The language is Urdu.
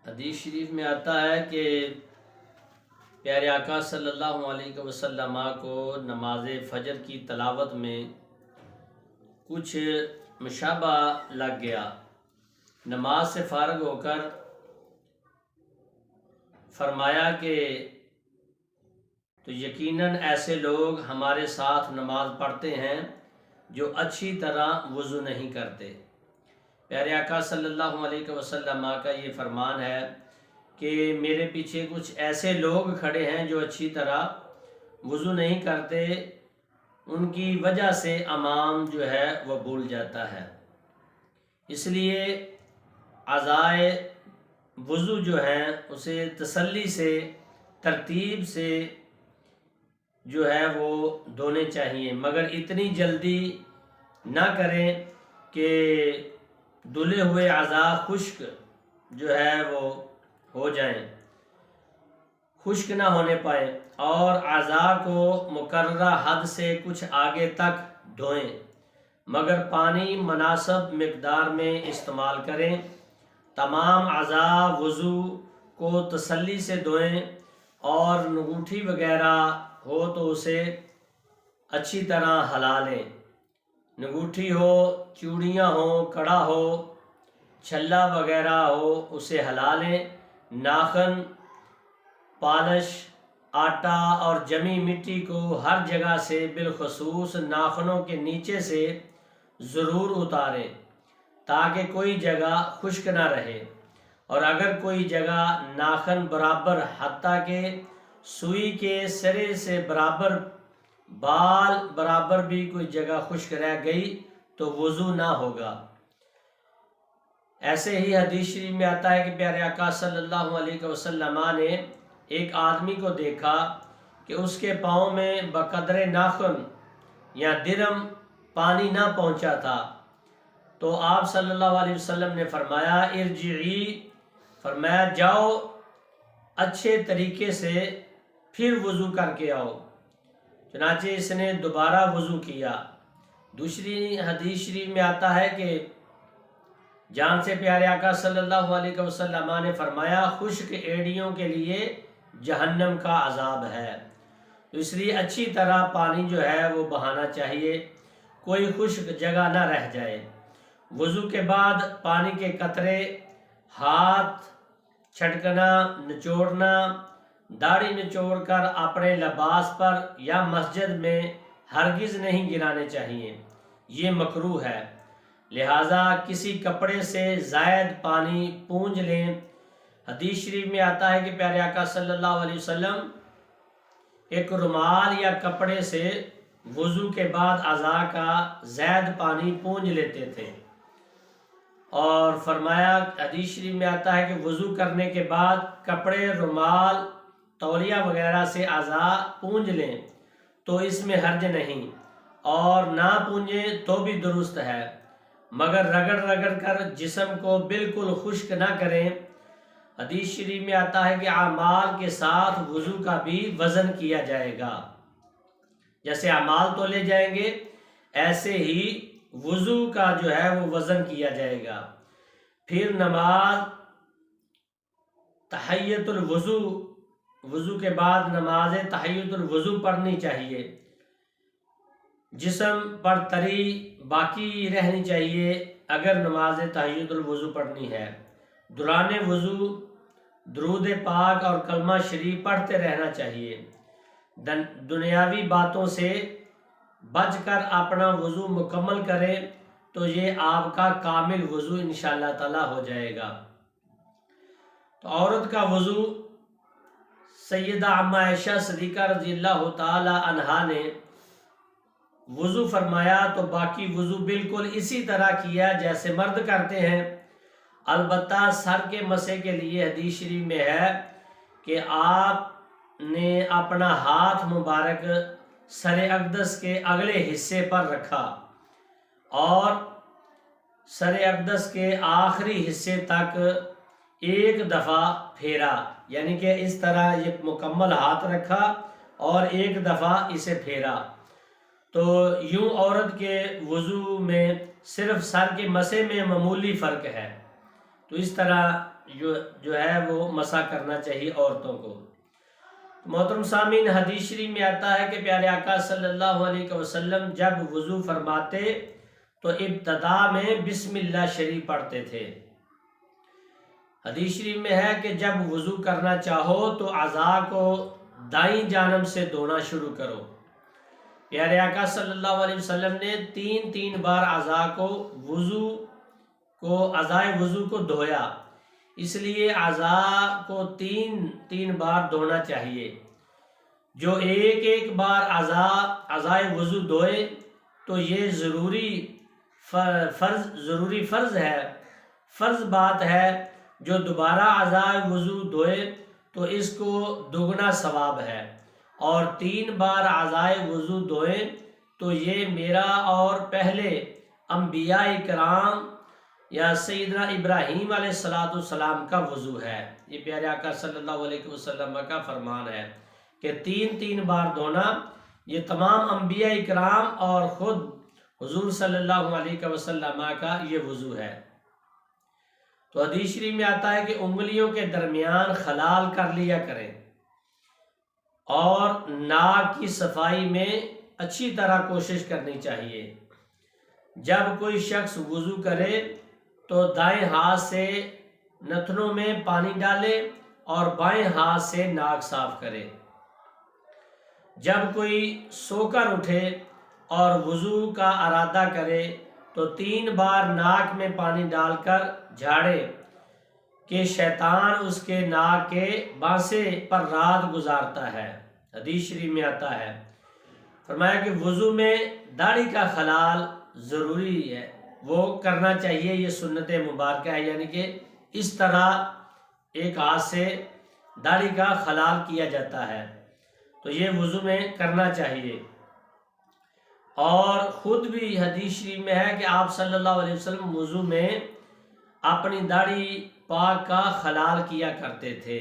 حدیث شریف میں آتا ہے کہ پیارے آقا صلی اللہ علیہ وسلم کو نماز فجر کی تلاوت میں کچھ مشابہ لگ گیا۔ نماز سے فارغ ہو کر فرمایا کہ تو یقیناً ایسے لوگ ہمارے ساتھ نماز پڑھتے ہیں جو اچھی طرح وضو نہیں کرتے۔ پیارے آقا صلی اللہ علیہ وسلم کا یہ فرمان ہے کہ میرے پیچھے کچھ ایسے لوگ کھڑے ہیں جو اچھی طرح وضو نہیں کرتے، ان کی وجہ سے امام جو ہے وہ بھول جاتا ہے۔ اس لیے اعضائے وضو جو ہیں اسے تسلی سے ترتیب سے جو ہے وہ دھونے چاہیے، مگر اتنی جلدی نہ کریں کہ دھلے ہوئے اعضاء خشک جو ہے وہ ہو جائیں، خشک نہ ہونے پائیں، اور اعضاء کو مقررہ حد سے کچھ آگے تک دھوئیں، مگر پانی مناسب مقدار میں استعمال کریں۔ تمام اعضاء وضو کو تسلی سے دھوئیں، اور انگوٹھی وغیرہ ہو تو اسے اچھی طرح ہلا لیں۔ انگوٹھی ہو، چوڑیاں ہوں، کڑا ہو، چھلا وغیرہ ہو، اسے ہلا لیں۔ ناخن، پالش، آٹا اور جمی مٹی کو ہر جگہ سے بالخصوص ناخنوں کے نیچے سے ضرور اتاریں تاکہ کوئی جگہ خشک نہ رہے، اور اگر کوئی جگہ ناخن برابر حتیٰ کہ سوئی کے سرے سے برابر بال برابر بھی کوئی جگہ خشک رہ گئی تو وضو نہ ہوگا۔ ایسے ہی حدیث شریف میں آتا ہے کہ پیارے آقا صلی اللہ علیہ وسلم نے ایک آدمی کو دیکھا کہ اس کے پاؤں میں بقدر ناخن یا درم پانی نہ پہنچا تھا، تو آپ صلی اللہ علیہ وسلم نے فرمایا ارجعی، فرمایا جاؤ اچھے طریقے سے پھر وضو کر کے آؤ۔ چنانچہ اس نے دوبارہ وضو کیا۔ دوسری حدیث شریف میں آتا ہے کہ جان سے پیارے آقا صلی اللہ علیہ وسلم نے فرمایا خشک ایڑیوں کے لیے جہنم کا عذاب ہے، تو اس لیے اچھی طرح پانی جو ہے وہ بہانا چاہیے، کوئی خشک جگہ نہ رہ جائے۔ وضو کے بعد پانی کے قطرے ہاتھ چھٹکنا، نچوڑنا، داڑھی نچوڑ کر اپنے لباس پر یا مسجد میں ہرگز نہیں گرانے چاہیے، یہ مکروہ ہے۔ لہٰذا کسی کپڑے سے زائد پانی پونجھ لیں۔ حدیث شریف میں آتا ہے کہ پیارے آقا صلی اللہ علیہ وسلم ایک رومال یا کپڑے سے وضو کے بعد اعضاء کا زائد پانی پونجھ لیتے تھے، اور فرمایا حدیث شریف میں آتا ہے کہ وضو کرنے کے بعد کپڑے، رومال، تولیہ وغیرہ سے اعضاء پونجھ لیں تو اس میں حرج نہیں، اور نہ پونجیں تو بھی درست ہے، مگر رگڑ رگڑ کر جسم کو بالکل خشک نہ کریں۔ حدیث شریف میں آتا ہے کہ اعمال کے ساتھ وضو کا بھی وزن کیا جائے گا، جیسے اعمال تولے جائیں گے ایسے ہی وضو کا جو ہے وہ وزن کیا جائے گا۔ پھر نماز تحیۃ الوضو، وضو کے بعد نماز تحیۃ الوضو پڑھنی چاہیے، جسم پر تری باقی رہنی چاہیے اگر نماز تحیۃ الوضو پڑھنی ہے۔ دوران وضو درود پاک اور کلمہ شریف پڑھتے رہنا چاہیے۔ دنیاوی باتوں سے بچ کر اپنا وضو مکمل کریں تو یہ آپ کا کامل وضو انشاءاللہ تعالی ہو جائے گا۔ تو عورت کا وضو، سیدہ عمہ عائشہ صدیقہ رضی اللہ تعالی عنہا نے وضو فرمایا تو باقی وضو بالکل اسی طرح کیا جیسے مرد کرتے ہیں، البتہ سر کے مسح کے لیے حدیث شریف میں ہے کہ آپ نے اپنا ہاتھ مبارک سر اقدس کے اگلے حصے پر رکھا اور سر اقدس کے آخری حصے تک ایک دفعہ پھیرا، یعنی کہ اس طرح یہ مکمل ہاتھ رکھا اور ایک دفعہ اسے پھیرا۔ تو یوں عورت کے وضو میں صرف سر کے مسح میں معمولی فرق ہے، تو اس طرح جو ہے وہ مسح کرنا چاہیے عورتوں کو۔ محترم سامعین، حدیث شریف میں آتا ہے کہ پیارے آقا صلی اللہ علیہ وسلم جب وضو فرماتے تو ابتدا میں بسم اللہ شریف پڑھتے تھے۔ حدیث شریف میں ہے کہ جب وضو کرنا چاہو تو اعضاء کو دائیں جانب سے دھونا شروع کرو۔ پیارے آقا صلی اللہ علیہ وسلم نے تین بار اعضائے وضو کو دھویا، اس لیے اعضاء کو تین بار دھونا چاہیے۔ جو ایک بار اعضائے وضو دھوئے تو یہ ضروری فرض ہے، فرض بات ہے۔ جو دوبارہ اعضائے وضو دھوئے تو اس کو دگنا ثواب ہے، اور 3 بار اعضائے وضو دھوئیں تو یہ میرا اور پہلے انبیاء کرام یا سیدنا ابراہیم علیہ السلام کا وضو ہے۔ یہ پیارے آقا صلی اللہ علیہ وسلم کا فرمان ہے کہ 3 بار دھونا، یہ تمام انبیاء کرام اور خود حضور صلی اللہ علیہ وسلم کا یہ وضو ہے۔ تو حدیث شریف میں آتا ہے کہ انگلیوں کے درمیان خلال کر لیا کریں، اور ناک کی صفائی میں اچھی طرح کوشش کرنی چاہیے۔ جب کوئی شخص وضو کرے تو دائیں ہاتھ سے نتنوں میں پانی ڈالے اور بائیں ہاتھ سے ناک صاف کرے۔ جب کوئی سو کر اٹھے اور وضو کا ارادہ کرے تو 3 بار ناک میں پانی ڈال کر جھاڑے کہ شیطان اس کے ناک کے بانسے پر رات گزارتا ہے۔ حدیث شریف میں آتا ہے، فرمایا کہ وضو میں داڑھی کا خلال ضروری ہے، وہ کرنا چاہیے، یہ سنت مبارکہ ہے، یعنی کہ اس طرح ایک ہاتھ سے داڑھی کا خلال کیا جاتا ہے، تو یہ وضو میں کرنا چاہیے۔ اور خود بھی حدیث شریف میں ہے کہ آپ صلی اللہ علیہ وسلم وضو میں اپنی داڑھی پاک کا خلال کیا کرتے تھے۔